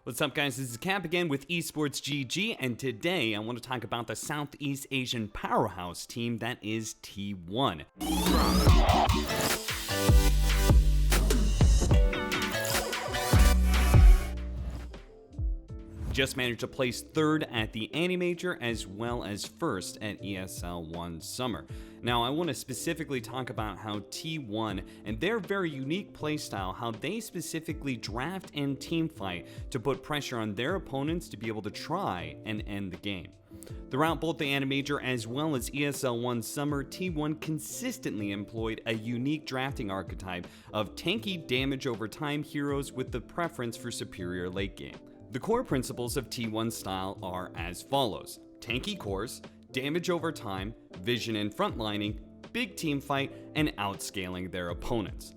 What's up, guys? This is Cap again with EsportsGG, and today I want to talk about the Southeast Asian powerhouse team that is T1. Just managed to place third at the Animajor as well as first at ESL one summer. Now, I want to specifically talk about how T1 and their very unique playstyle, how they specifically draft and teamfight to put pressure on their opponents to be able to try and end the game. Throughout both the Animajor as well as ESL one summer, T1 consistently employed a unique drafting archetype of tanky damage over time heroes with the preference for superior late game. The core principles of T1 style are as follows: tanky cores, damage over time, vision and frontlining, big team fight, and outscaling their opponents.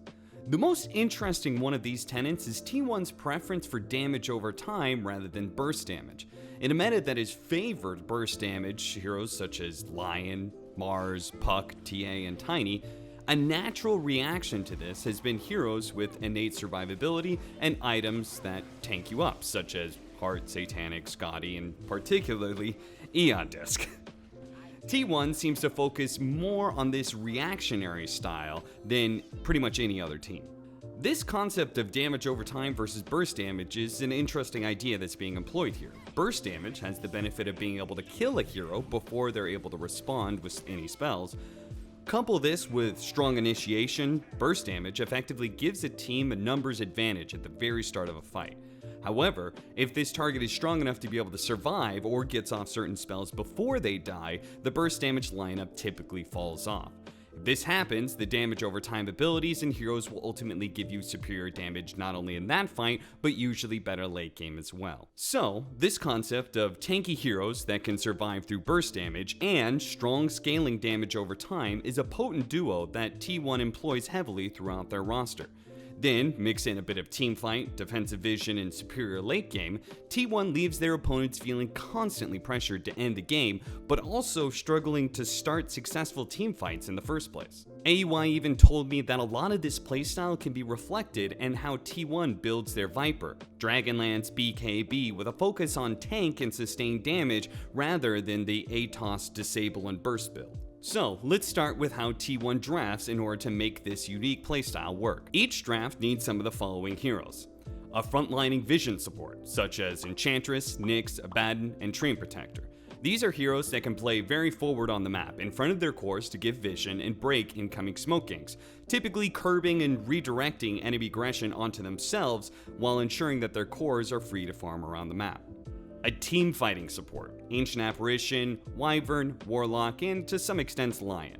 The most interesting one of these tenets is T1's preference for damage over time rather than burst damage. In a meta that has favored burst damage heroes such as Lion, Mars, Puck, TA, and Tiny, a natural reaction to this has been heroes with innate survivability and items that tank you up, such as Heart, Satanic, Scotty, and particularly Eon Disc. T1 seems to focus more on this reactionary style than pretty much any other team. This concept of damage over time versus burst damage is an interesting idea that's being employed here. Burst damage has the benefit of being able to kill a hero before they're able to respond with any spells. Couple this with strong initiation, burst damage effectively gives a team a numbers advantage at the very start of a fight. However, if this target is strong enough to be able to survive or gets off certain spells before they die, the burst damage lineup typically falls off. If this happens, the damage over time abilities and heroes will ultimately give you superior damage not only in that fight, but usually better late game as well. So, this concept of tanky heroes that can survive through burst damage and strong scaling damage over time is a potent duo that T1 employs heavily throughout their roster. Then, mix in a bit of teamfight, defensive vision, and superior late game, T1 leaves their opponents feeling constantly pressured to end the game, but also struggling to start successful teamfights in the first place. AUI even told me that a lot of this playstyle can be reflected in how T1 builds their Viper, Dragonlance BKB, with a focus on tank and sustained damage rather than the ATOS disable and burst build. So, let's start with how T1 drafts in order to make this unique playstyle work. Each draft needs some of the following heroes: a frontlining vision support, such as Enchantress, Nyx, Abaddon, and Train Protector. These are heroes that can play very forward on the map, in front of their cores to give vision and break incoming smoke ganks, typically curbing and redirecting enemy aggression onto themselves while ensuring that their cores are free to farm around the map. A team fighting support, Ancient Apparition, Wyvern, Warlock, and to some extent Lion.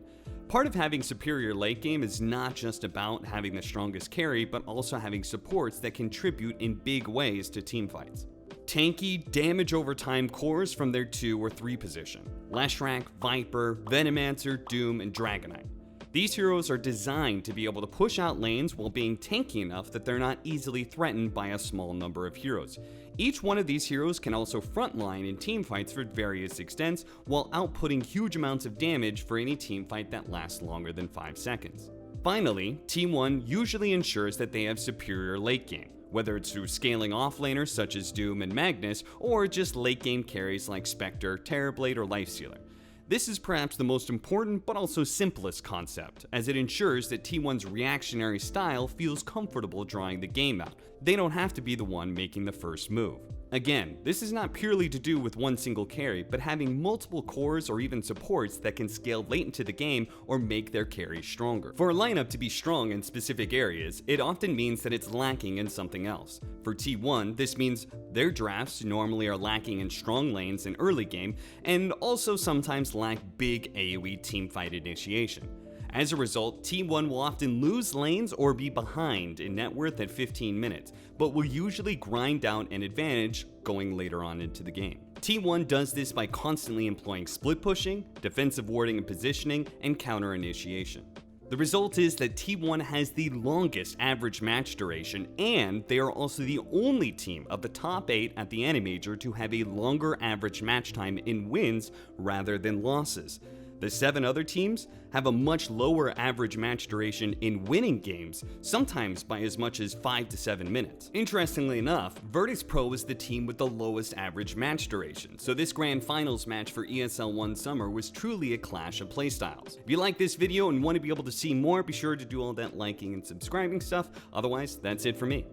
Part of having superior late game is not just about having the strongest carry, but also having supports that contribute in big ways to team fights. Tanky, damage over time cores from their 2 or 3 position: Leshrac, Viper, Venomancer, Doom, and Dragonite. These heroes are designed to be able to push out lanes while being tanky enough that they're not easily threatened by a small number of heroes. Each one of these heroes can also frontline in teamfights for various extents while outputting huge amounts of damage for any teamfight that lasts longer than 5 seconds. Finally, T1 usually ensures that they have superior late game, whether it's through scaling offlaners such as Doom and Magnus, or just late game carries like Spectre, Terrorblade, or Lifestealer. This is perhaps the most important but also simplest concept, as it ensures that T1's reactionary style feels comfortable drawing the game out. They don't have to be the one making the first move. Again, this is not purely to do with one single carry, but having multiple cores or even supports that can scale late into the game or make their carry stronger. For a lineup to be strong in specific areas, it often means that it's lacking in something else. For T1, this means their drafts normally are lacking in strong lanes in early game, and also sometimes lack big AoE teamfight initiation. As a result, T1 will often lose lanes or be behind in net worth at 15 minutes, but will usually grind out an advantage going later on into the game. T1 does this by constantly employing split pushing, defensive warding and positioning, and counter initiation. The result is that T1 has the longest average match duration, and they are also the only team of the top 8 at the Animajor to have a longer average match time in wins rather than losses. The 7 other teams have a much lower average match duration in winning games, sometimes by as much as 5 to 7 minutes. Interestingly enough, Virtus Pro is the team with the lowest average match duration, so this grand finals match for ESL 1 Summer was truly a clash of playstyles. If you like this video and want to be able to see more, be sure to do all that liking and subscribing stuff. Otherwise, that's it for me.